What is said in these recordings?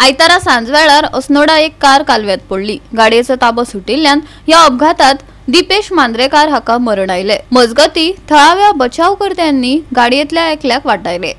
आयतारा सांजवेळार अस्नोडा एक कार कालव्यात पडली। गाडयेचो ताबो सुटिल्ल्यान ह्या अपघातात दीपेश मांद्रेकार हाका मरण आयले। मजगती थळाव्या बचावकर्त्यांनी गाडयेतल्या एकल्याक वाटायले।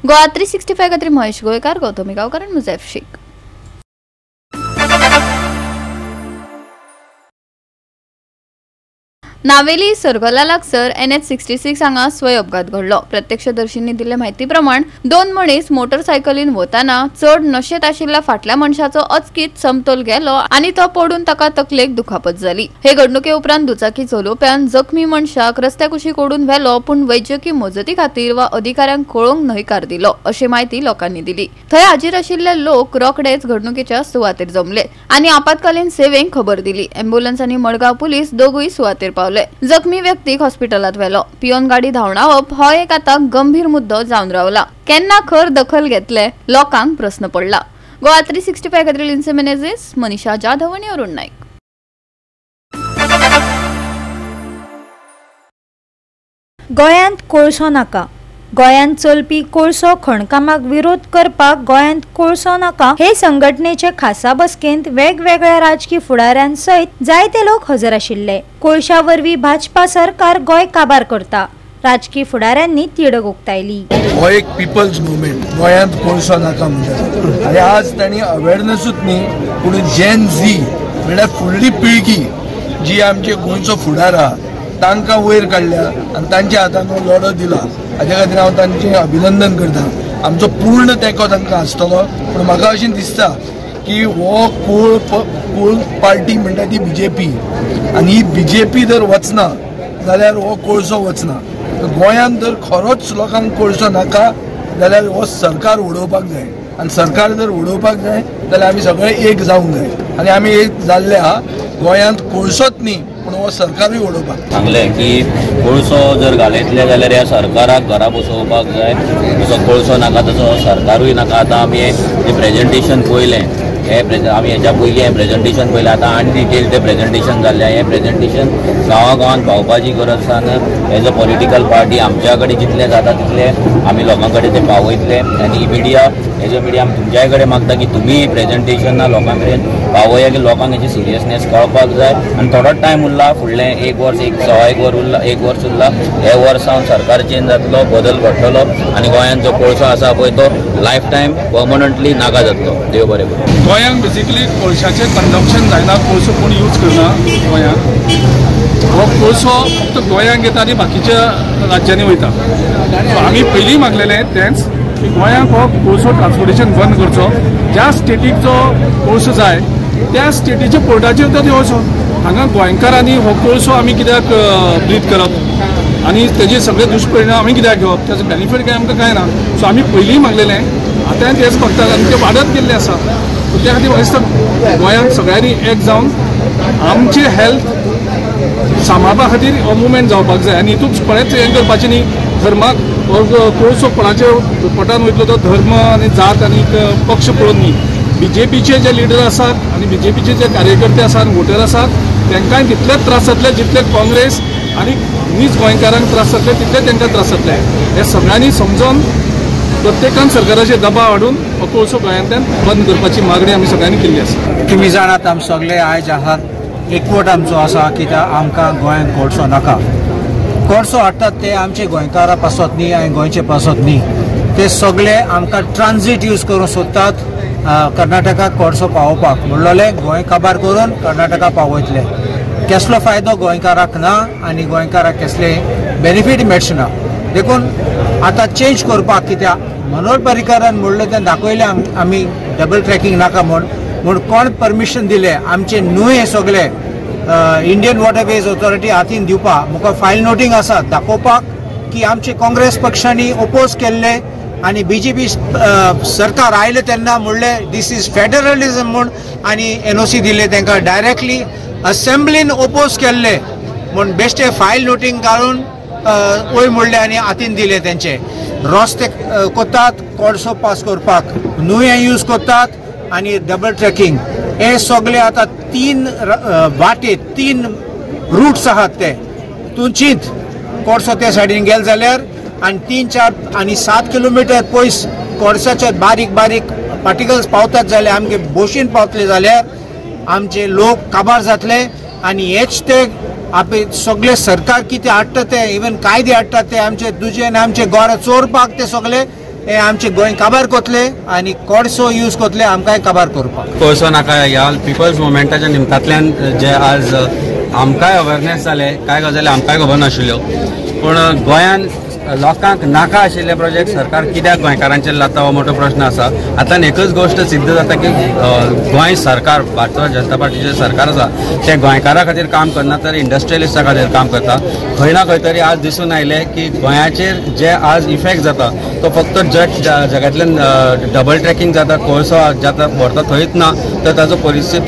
गोवा 365 खातीर महेश गोयकार, गौतमी गांवकार आनी मुझैफ शेख। नावेली सर्गला लागसर NH 66 हांगा स्वय अपघात घडलो। प्रत्यक्षदर्शींनी दिले म्हायती प्रमाण दोन मनीस मोटरसायकलीन वताना चढ नशेत आशिल्ल्या फाटल्या मनशाचो अचकीत समतोल गेलो आनी तो पडून ताका तकलेक दुखापत जाली। हे घडणुके उपरांत दुचाकी चलोवप्यान जखमी मनशाक रस्त्या कुशीक ओडून व्हेलो, पूण वैजकी मजती खातीर वा अधिकाऱ्यांक कळोवंक न्हयकार दिलो अशी माहिती लोकांनी दिली। थंय हाजीर आशिल्ले लोक रोखडेच घडणुकेच्या सुवातेर जमले आनी आपतकालीन सेवेक खबर दिली। अँब्युलन्स आनी मडगांव पुलीस दोगूय सुवातेर पावले। जखमी व्यक्तीक हॉस्पिटलात व्हेलो। पियोन गाडी धांवडावप हो एक आता गंभीर मुद्दो जावन रावला। केन्ना खर दखल घेतले लोकांक प्रश्न पडला। गोवा 365 खातीर लिन्से मेनेझीस, मनीषा जाधव आनी अरुण नाईक। गोंयांत कोळसो नाका। गोंयांत चलपी कोळसो खणकामाक विरोध करपाक गोंयांत कोळसो नाका हे संघटनेचे खासा बसकेंत वेगवेगळ्या राजकीय फुडाऱ्यां सयत जायते लोक हजर आशिल्ले। कोळशा वरवीं भाजपा सरकार गोंय काबार करता, राजकीय फुडाऱ्यांनी तिडक उक्तायली। हो एक पीपल्स मुवमेंट, गोंयांत कोळसो नाका म्हणटा आनी आज तांणी अवेरनेसूच न्ही पूण जेन झी म्हणल्यार फुडली पिळगी जी आमचे गोंयचो फुडार आहा तांकां वयर काडल्या आनी तांच्या हातांत हो लढो दिला। हाज्या खातीर हांव तांचें अभिनंदन करता। आमचो पूर्ण तेंको तांकां आसतलो, पूण म्हाका अशें दिसता की हो कोळ पार्टी म्हणटा ती BJP आनी ही BJP जर वचना जाल्यार हो कोळसो वचना। गोंयांत जर खरोच लोकांक कोळसो नाका जाल्यार हो सरकार उडोवपाक जाय आनी सरकार जर उडोवपाक जाय जाल्यार आमी सगळे एक जावंक जाय आनी आमी एक जाल्ले आहा। गोंयांत कोळसोच न्ही पूण हो सरकारूय उडोवपाक सांगले की कोळसो जर घालयतले जाल्यार ह्या सरकाराक घरा बसोवपाक जाय। जसो कोळसो नाका तसो सरकारूय नाका। आतां आमी हें प्रेजेंटेशन पळयलें, आमी हेच्या पयलीं हें प्रेजेंटेशन पळयलें, आतां आनी डिटेल तें प्रेजेंटेशन जाल्लें। हें प्रेजेंटेशन गांवागांवांत पावपाची गरज आसा आनी एज अ पॉलिटिकल पार्टी आमच्या कडेन जितलें जाता तितलें आमी लोकां कडेन तें पावयतले। आनी मिडिया एज अ मिडिया तुमच्या कडेन मागता की तुमी प्रेजेंटेशनां लोकां कडेन पावया की लोकांक हेची सिरियसनेस कळपाक जाय। आनी थोडोच टायम उरला, फुडलें एक वर्स, एक वर्स उरला। हे वर्स सावन सरकार चेंज जातलो, बदल घडटलो आनी गोंयांत जो कोळसो आसा पळय तो लायफ टायम पर्मनंटली नाका जातलो। देव बरें करूं। गोंयांत बेसिकली कोळशाचें कंजम्पशन जायना, कोळसो कोण यूज करना गोंयांत। हो कोळसो फक्त गोंयांत येता आनी बाकीच्या राज्यांनी वयता। सो आमी पयलीं मागलेलें तेंच की गोंयांत हो कोळसो ट्रान्सपोर्टेशन बंद करचो। ज्या स्टेटीक जो कोळसो जाय त्या स्टेटीच्या पोर्टाचेर तो देंवचो। हांगा गोंयकारांनी हो कोळसो आमी कित्याक ब्रीथ करप आनी तेजे सगळे दुश्परिणाम आमी कित्याक घेवप, त्याचो बेनिफीट काय आमकां कांय ना। सो आमी पयलीं मागलेलें, आतां तेच बघतात आनी ते वाडत गेल्ले आसा। त्या खातीर म्हाका दिसता गोंयांत सगळ्यांनी एक जावन आमचे हेल्थ सांबाळपा खातीर हो मुवमेंट जावपाक जाय आनी हितून कोणेच हें करपाचें न्ही। धर्माक कोळसो कोणाच्या पोटान वयतलो तो धर्म आनी जात आनी पक्ष पळोवन न्ही, BJPचे जे लिडर आसात आनी BJPचे जे कार्यकर्ते आसात वोटर आसात तांकांय तितलेच त्रास जातले जितले काँग्रेस आनी नीज गोंयकारांक त्रास जातले तितले तांकां त्रास जातले। हे सगळ्यांनी समजून प्रत्येकान सरकाराचे दबाव हाडून हो कोळसो गोंयांतल्यान बंद करपाची मागणी आमी सगळ्यांनी केल्ली आसा। तुम्ही जाणात आमी सगळे आयज आहात एकवट आमचो आसा कित्याक आमकां गोंयांत कोळसो नाका। कोळसो हाडटात ते आमचे गोंयकारां पासत न्ही आनी गोंयचे पासत न्ही, ते सगळे आमकां ट्रान्झीट यूज करूंक सोदतात कर्नाटकाक कोळसो पावोवपाक। म्हणलोले गोंय काबार करून कर्नाटका पावयतले, कसलो फायदो गोंयकाराक ना आनी गोंयकाराक कसले बेनिफीट मेळचे ना। देखून आतां चेंज करपाक कित्याक मनोहर पर्रीकारान म्हणलें तें दाखयलें आमी डबल ट्रॅकिंग नाका म्हूण कोण परमिशन दिलें आमचे न्हंय सगळे इंडियन वॉटरवेज ऑथॉरिटी हातीन दिवपाक म्हाका फायल नोटींग आसा दाखोवपाक की आमचे काँग्रेस पक्षांनी ओपोज केल्ले आनी BJP सरकार आयले तेन्ना म्हणलें दीस इज फेडरलिझम म्हूण आनी NOC दिले तांकां डायरेक्टली असेंब्लीन ओपोज केल्ले म्हूण बेश्टे फायल नोटींग घालून वय म्हणले आनी हातीन दिले तेंचे। रस्ते कोतात कोळसो पास करपाक, न्हंय यूज कोतात आनी डबल ट्रॅकिंग हे सगळे आतां 3 वाटे 3 रूट्स आहात ते तुमचीत कोळसो ते सायडीन गेले जाल्यार आनी 3, 4 आनी 7 किलोमिटर पयस कोळशाचे बारीक बारीक पार्टिकल्स पावतात जाल्यार आमगे बोशीन पावतले जाल्यार आमचे लोक काबार जातले आनी हेच ते आपले सगळे सरकार कितें हाडटा ते इवन कायदे हाडटा ते आमचे दुजे आनी आमचे गोरा चोरपाक ते सगळे हे आमचे गोंय काबार कोतले आनी कोळसो यूज कोतले आमकांय काबार करपाक। कोळसो नाका ह्या पिपल्स मुवमेंटाच्या निमतांतल्यान जे आज आमकांय अवेरनेस जाले, कांय गजाली आमकांय खबर नाशिल्ल्यो, पूण गोंयांत लोकांक नाका आशिल्ले प्रोजेक्ट सरकार कित्याक गोंयकारांचेर लाता हो मोठो प्रश्न आसा। आतां एकच गोश्ट सिद्ध जाता की गोंय सरकार भारतीय जनता पार्टीचें सरकार आसा ते गोंयकारां खातीर काम करना तर इंडस्ट्रियलिस्टां खातीर काम करता। खंय ना खंय तरी आज दिसून आयलें की गोंयाचेर जे आज इफेक्ट जाता तो फक्त जगांतल्यान डबल ट्रॅकिंग जाता कोळसो जाता व्हरता थंयच ना तर ताचो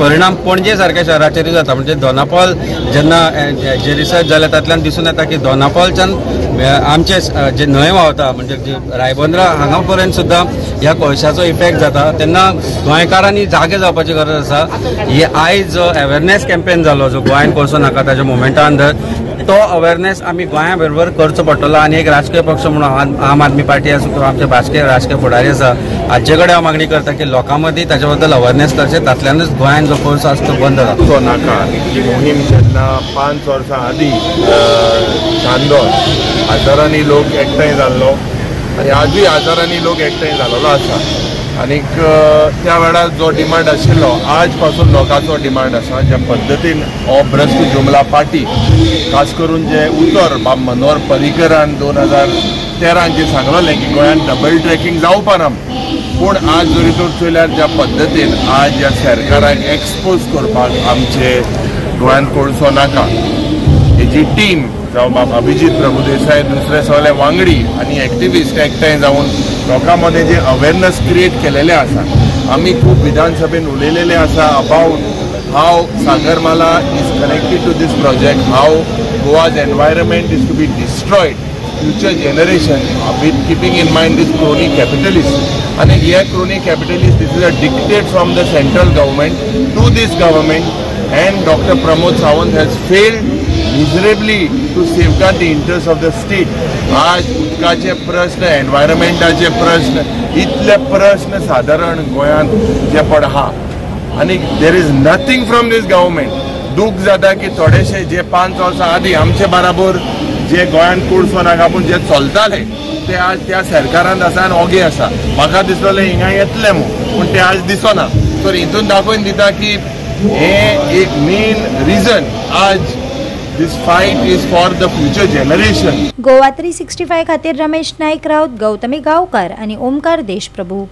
परिणाम पणजे सारक्या शहराचेरूय जाता। म्हणजे दोनापावल जेन्ना जे रिसर्च जाले तातूंतल्यान दिसून येता की दोनापावलच्यान आमचे जे न्हंय व्हांवता म्हणजे जे रायबंद्रा हांगा पर्यंत सुद्दां ह्या कोळशाचो इफेक्ट जाता तेन्ना गोंयकारांनी जागे जावपाची गरज आसा। ही आयज जो अवेरनेस कॅम्पेन जालो जो गोंयान कोळसो नाका ताच्या मुवमेंटा अंडर तो अवेरनेस आमी गोंया बरोबर करचो पडटलो आनी एक राजकीय पक्ष म्हणून आम आदमी पार्टी आसूं किंवा आमचे राजकीय फुडारी आसा हाचे कडेन हांव मागणी करता की लोकां मदीं ताचे बद्दल अवेरनेस करचे, तातूंतल्यानच गोंयान जो कोळसो आसा तो बंद जाता। कोळसो नाका ही मोहीम जेन्ना 5 वर्सां आदीं चांदोर हजारांनी लोक एकठांय जाल्लो आनी आजूय हजारांनी लोक एकठांय जाल्लो आसा आनीक त्या वेळार जो डिमांड आशिल्लो आज पासून लोकांचो डिमांड आसा ज्या पद्दतीन हो भ्रश्ट जुमला पार्टी खास करून जे उतर बाब मनोहर पर्रीकरान 2013 जे सांगलोलें की गोंयांत डबल ट्रॅकिंग जावपा ना पूण आज जरी तर चयल्यार ज्या पद्दतीन आज ह्या सरकाराक एक्सपोज करपाक आमचे गोंयांत कोळसो नाका हेजी टीम जावं बाब अभिजीत प्रभुदेसाय दुसरे सगळे वांगडी आनी एक्टिविस्ट एकठांय जावन लोकां मदें जे अवेरनेस क्रिएट केलेले आसा। आमी खूब विधानसभेन उलयलेले आसा about how Sagarmala is connected to this project, how Goa's environment is to be destroyed, future generation with keeping in mind this crony capitalist आनी हे crony capitalist this is a dictate from the central government to this government and doctor Pramod Sawant has failed miserably to safeguard the interests of the state. आज उदकाचे प्रश्न एनवायरमेंटाचे प्रश्न इतले प्रश्न साधारण गोंयांत जे पड आहा आनी there is nothing from these government. दूख जाता की थोडेशे जे 5 वर्सां आदीं आमचे बराबर जे गोंयांत कोळसो नाका पूण जे चलताले ते आज त्या सरकारांत आसा आनी ओगे आसा। म्हाका दिसलोलें हिंगा येतले पूण ते आज दिसना। तर हितून दाखोवन दिता की हे एक मेन रिजन आज This fight is for the future generation. Goa 365 खातीर रमेश नाईक राऊत, गौतमी गांवकार आणि ओमकार देशप्रभू।